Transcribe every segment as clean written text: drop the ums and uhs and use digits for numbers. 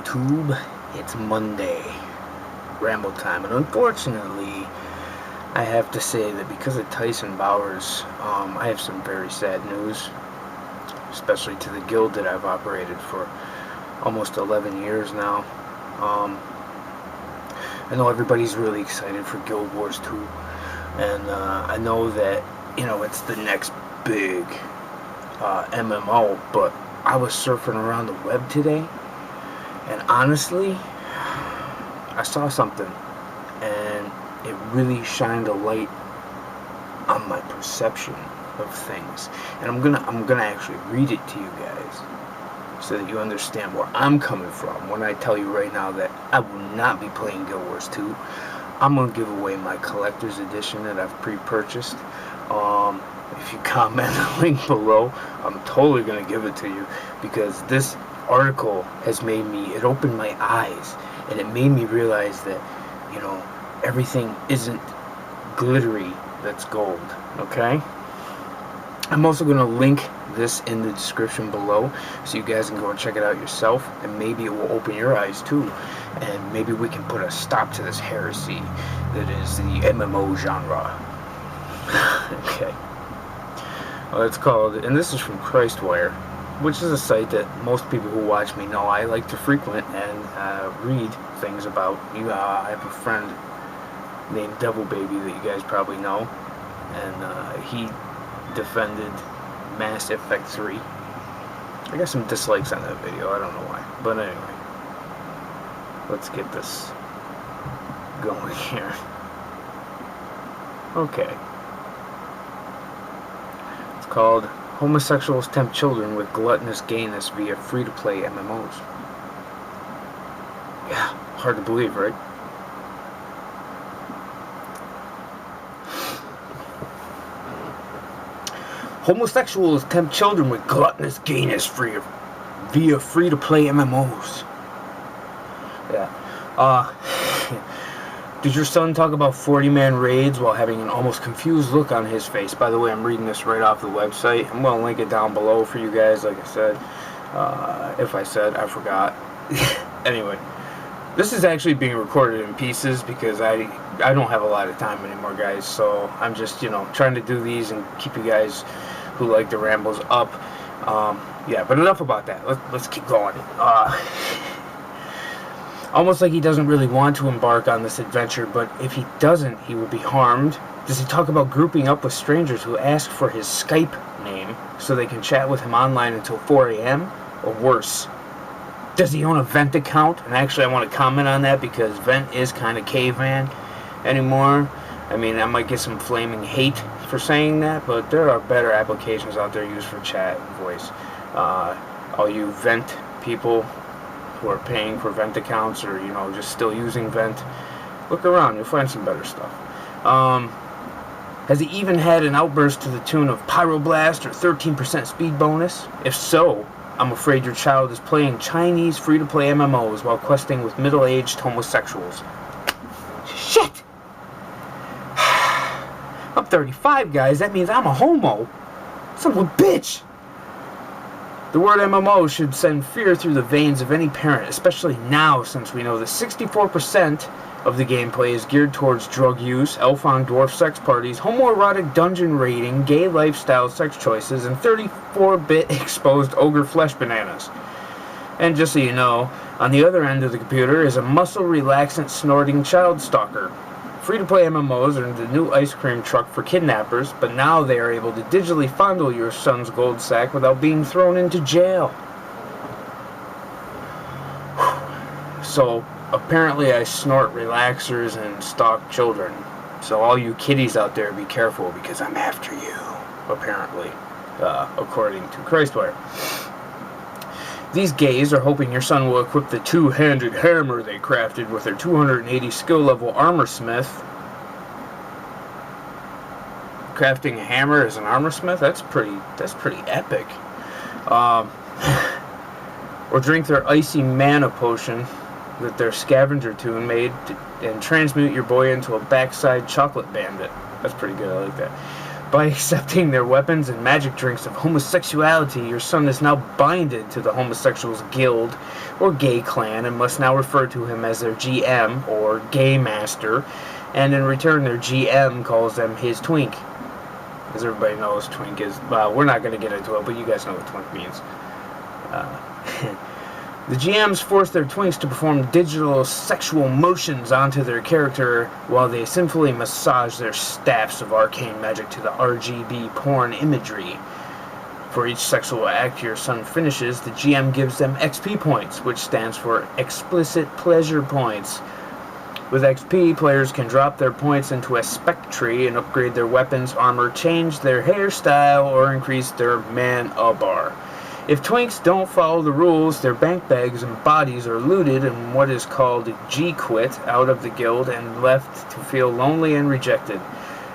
YouTube? It's Monday, Ramble time, and unfortunately, I have to say that because of Tyson Bowers, I have some very sad news, especially to the guild that I've operated for almost 11 years now. I know everybody's really excited for Guild Wars 2, and I know that, it's the next big MMO, but I was surfing around the web today, and honestly, I saw something, and it really shined a light on my perception of things. And I'm gonna actually read it to you guys, so that you understand where I'm coming from when I tell you right now that I will not be playing Guild Wars 2. I'm gonna give away my collector's edition that I've pre-purchased. If you comment the link below, I'm totally gonna give it to you, because this article has it opened my eyes, and it made me realize that, everything isn't glittery that's gold, okay? I'm also going to link this in the description below, so you guys can go and check it out yourself, and maybe it will open your eyes too, and maybe we can put a stop to this heresy that is the MMO genre. Okay. Well, it's called, and this is from ChristWire, which is a site that most people who watch me know I like to frequent and read things about. I have a friend named Devil Baby that you guys probably know, and he defended Mass Effect 3. I got some dislikes on that video, I don't know why, but anyway, let's get this going here. Okay. It's called Homosexuals Tempt Children with Gluttonous Gayness via Free-to-Play MMOs. Yeah, hard to believe, right? Homosexuals tempt children with gluttonous gayness via free-to-play MMOs. Yeah. Did your son talk about 40-man raids while having an almost confused look on his face? By the way, I'm reading this right off the website. I'm going to link it down below for you guys, like I said. If I said, I forgot. Anyway, this is actually being recorded in pieces because I don't have a lot of time anymore, guys. So I'm just, trying to do these and keep you guys who like the rambles up. Yeah, but enough about that. Let's keep going. Almost like he doesn't really want to embark on this adventure, but if he doesn't, he will be harmed. Does he talk about grouping up with strangers who ask for his Skype name so they can chat with him online until 4 a.m.? Or worse, does he own a Vent account? And actually, I want to comment on that because Vent is kind of caveman anymore. I mean, I might get some flaming hate for saying that, but there are better applications out there used for chat and voice. All you Vent people who are paying for Vent accounts, or just still using Vent, look around, you'll find some better stuff. Has he even had an outburst to the tune of Pyroblast or 13% speed bonus? If so, I'm afraid your child is playing Chinese free-to-play MMOs while questing with middle-aged homosexuals. Shit! I'm 35, guys. That means I'm a homo. Son of a bitch! The word MMO should send fear through the veins of any parent, especially now, since we know that 64% of the gameplay is geared towards drug use, elf on dwarf sex parties, homoerotic dungeon raiding, gay lifestyle sex choices, and 34-bit exposed ogre flesh bananas. And just so you know, on the other end of the computer is a muscle-relaxant snorting child stalker. Free-to-play MMOs are the new ice cream truck for kidnappers, but now they are able to digitally fondle your son's gold sack without being thrown into jail. So, apparently I snort relaxers and stalk children. So all you kiddies out there, be careful, because I'm after you, apparently, according to ChristWire. These gays are hoping your son will equip the two-handed hammer they crafted with their 280 skill level armor smith. Crafting a hammer as an armor smith? That's pretty epic. Or drink their icy mana potion that their scavenger tune made and transmute your boy into a backside chocolate bandit. That's pretty good, I like that. By accepting their weapons and magic drinks of homosexuality, your son is now binded to the homosexuals guild or gay clan and must now refer to him as their GM or gay master, and in return their GM calls them his twink. As everybody knows, twink is, well, we're not going to get into it, but you guys know what twink means. The GMs force their twinks to perform digital sexual motions onto their character while they sinfully massage their staffs of arcane magic to the RGB porn imagery. For each sexual act your son finishes, the GM gives them XP points, which stands for explicit pleasure points. With XP, players can drop their points into a spec tree and upgrade their weapons, armor, change their hairstyle, or increase their mana bar. If twinks don't follow the rules, their bank bags and bodies are looted and what is called G-quit out of the guild and left to feel lonely and rejected.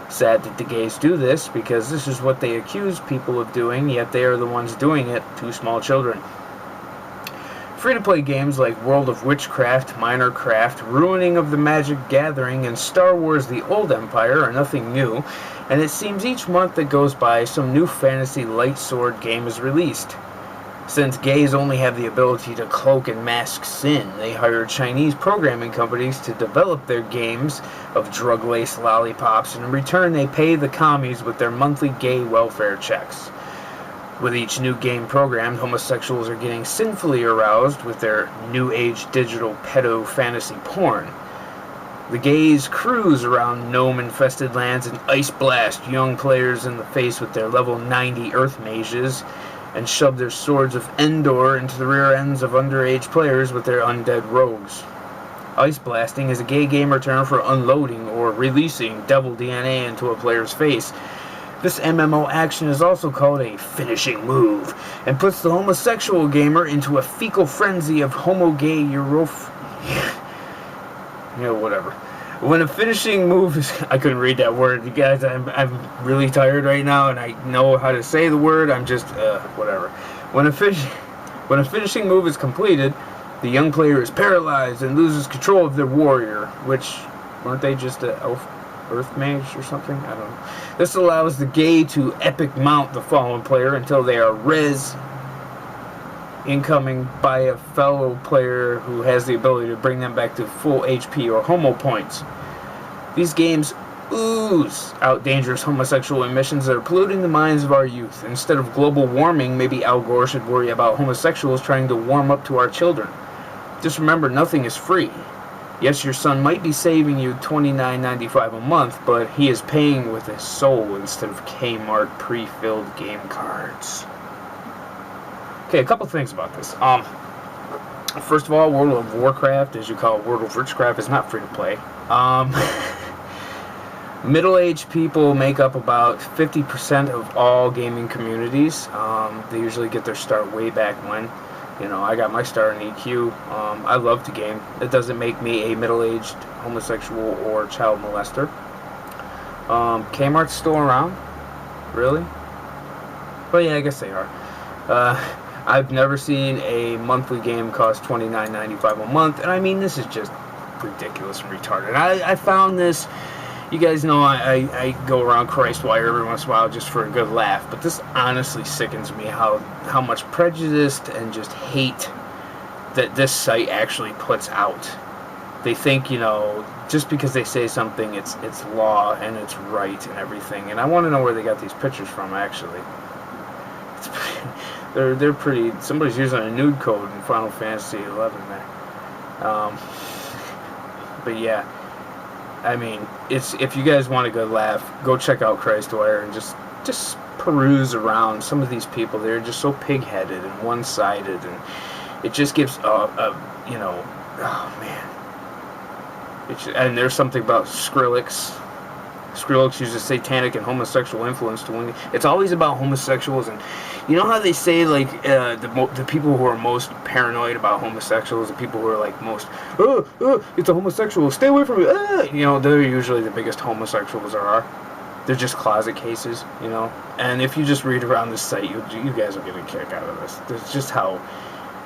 Sad that the gays do this, because this is what they accuse people of doing, yet they are the ones doing it to small children. Free-to-play games like World of Witchcraft, Minorcraft, Ruining of the Magic Gathering, and Star Wars The Old Empire are nothing new, and it seems each month that goes by some new fantasy light sword game is released. Since gays only have the ability to cloak and mask sin, they hire Chinese programming companies to develop their games of drug-laced lollipops, and in return they pay the commies with their monthly gay welfare checks. With each new game programmed, homosexuals are getting sinfully aroused with their new age digital pedo fantasy porn. The gays cruise around gnome-infested lands and ice blast young players in the face with their level 90 earth mages, and shove their swords of Endor into the rear ends of underage players with their undead rogues. Ice blasting is a gay gamer term for unloading or releasing devil DNA into a player's face. This MMO action is also called a finishing move, and puts the homosexual gamer into a fecal frenzy of homo-gay whatever. When a finishing move is... I couldn't read that word. You guys, I'm really tired right now, and I know how to say the word. I'm just, whatever. When a finishing move is completed, the young player is paralyzed and loses control of their warrior, which, weren't they just a earth mage or something? I don't know. This allows the gay to epic mount the fallen player until they are res incoming by a fellow player who has the ability to bring them back to full HP or homo points. These games ooze out dangerous homosexual emissions that are polluting the minds of our youth. Instead of global warming, maybe Al Gore should worry about homosexuals trying to warm up to our children. Just remember, nothing is free. Yes, your son might be saving you $29.95 a month, but he is paying with his soul instead of Kmart pre-filled game cards. Okay, a couple things about this. First of all, World of Warcraft, as you call it, World of Witchcraft, is not free to play. Middle-aged people make up about 50% of all gaming communities. They usually get their start way back when. You know, I got my start in EQ. I love to game. It doesn't make me a middle-aged homosexual or child molester. Kmart's still around? Really? Well, yeah, I guess they are. I've never seen a monthly game cost $29.95 a month, and I mean, this is just ridiculous and retarded. I found this, you guys know I go around ChristWire every once in a while just for a good laugh, but this honestly sickens me how much prejudice and just hate that this site actually puts out. They think, you know, just because they say something, it's law and it's right and everything, and I want to know where they got these pictures from, actually. It's they're pretty. Somebody's using a nude code in Final Fantasy 11 there. But yeah, I mean, it's, if you guys want a good laugh, go check out ChristWire and just peruse around. Some of these people, they're just so pig-headed and one-sided, and it just gives you know, oh man. And there's something about Skrillex. Skrillex uses satanic and homosexual influence to win. It's always about homosexuals, and you know how they say, like, the people who are most paranoid about homosexuals, the people who are like most, it's a homosexual, stay away from it, you know, they're usually the biggest homosexuals there are. They're just closet cases, you know. And if you just read around this site, you guys will get a kick out of this. It's just how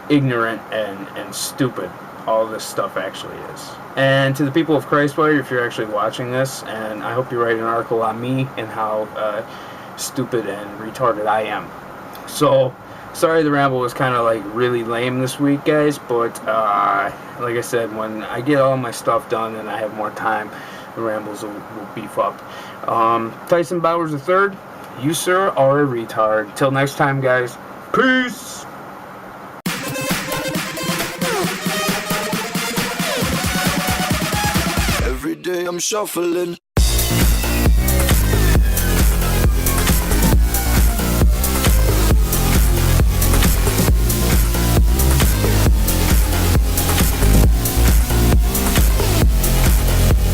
ignorant and stupid all this stuff actually is. And to the people of ChristWire, if you're actually watching this, and I hope you write an article on me and how stupid and retarded I am. So, sorry the ramble was kind of like really lame this week, guys, but like I said, when I get all my stuff done and I have more time, the rambles will beef up. Tyson Bowers III, you sir are a retard. Till next time, guys, peace! Every day I'm shuffling.